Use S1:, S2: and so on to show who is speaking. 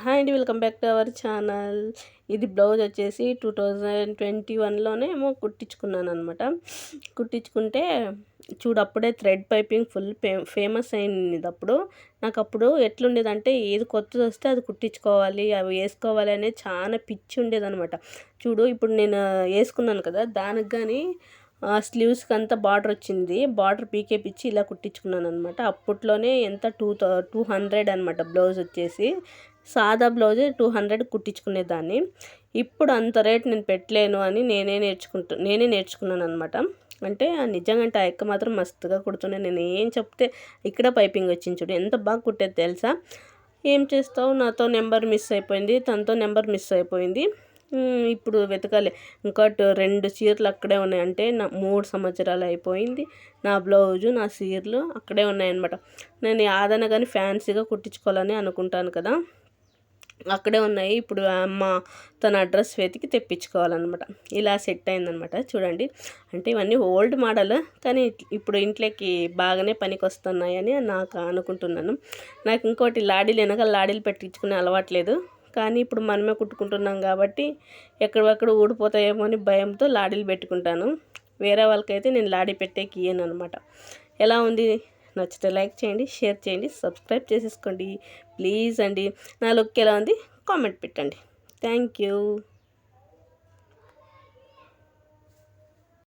S1: Hi అండి, welcome back to our channel. ఇది blouse వచ్చేసి 2021లోనే ఏమో కుట్టించుకున్నాను అనమాట. కుట్టించుకుంటే చూడు, అప్పుడే థ్రెడ్ పైపింగ్ ఫుల్ ఫేమస్ అయింది. అప్పుడు నాకు అప్పుడు ఎట్లుండేదంటే, ఏది కొత్తది వస్తే అది కుట్టించుకోవాలి, అవి వేసుకోవాలి అనేది చాలా పిచ్చి ఉండేదనమాట. చూడు, ఇప్పుడు నేను వేసుకున్నాను కదా, దానికి కానీ స్లీవ్స్కి అంతా బార్డర్ వచ్చింది. బార్డర్ పీకేపిచ్చి ఇలా కుట్టించుకున్నాను అనమాట. అప్పట్లోనే ఎంత 200 అనమాట బ్లౌజ్ వచ్చేసి. సాదా బ్లౌజ్ 200 కుట్టించుకునేదాన్ని. ఇప్పుడు అంత రేట్ నేను పెట్టలేను అని నేనే నేర్చుకున్నాను అనమాట. అంటే నిజంగా ఆ ఎక్క మాత్రం మస్తుగా కుడుతుండే. నేను ఏం చెప్తే ఇక్కడ పైపింగ్ వచ్చింది చూడు, ఎంత బాగా కుట్టేది తెలుసా. ఏం చేస్తావు, నాతో నెంబర్ మిస్ అయిపోయింది, తనతో నెంబర్ మిస్ అయిపోయింది. ఇప్పుడు వెతకాలి. ఇంకా 2 చీరలు అక్కడే ఉన్నాయి. అంటే నా 3 సంవత్సరాలు అయిపోయింది. నా బ్లౌజు, నా చీరలు అక్కడే ఉన్నాయన్నమాట. నేను యాదన కానీ ఫ్యాన్సీగా కుట్టించుకోవాలని అనుకుంటాను కదా, అక్కడే ఉన్నాయి. ఇప్పుడు అమ్మ తన అడ్రస్ వెతికి తెప్పించుకోవాలన్నమాట. ఇలా సెట్ అయిందనమాట. చూడండి, అంటే ఇవన్నీ ఓల్డ్ మోడల్, కానీ ఇప్పుడు ఇంట్లోకి బాగానే పనికి వస్తున్నాయని నాకు అనుకుంటున్నాను. నాకు ఇంకోటి లాడీలు, వెనకాల లాడీలు పెట్టించుకునే అలవాట్లేదు. కానీ ఇప్పుడు మనమే కుట్టుకుంటున్నాం కాబట్టి ఎక్కడెక్కడ ఊడిపోతాయేమో అని భయంతో లాడీలు పెట్టుకుంటాను. వేరే వాళ్ళకైతే నేను లాడీ పెట్టేకి ఇయ్యను అనమాట. ఎలా ఉంది? నచ్చితే లైక్ చేయండి, షేర్ చేయండి, సబ్స్క్రైబ్ చేసేసుకోండి ప్లీజ్ అండి. నా లుక్ ఎలా ఉంది కామెంట్ పెట్టండి. Thank you.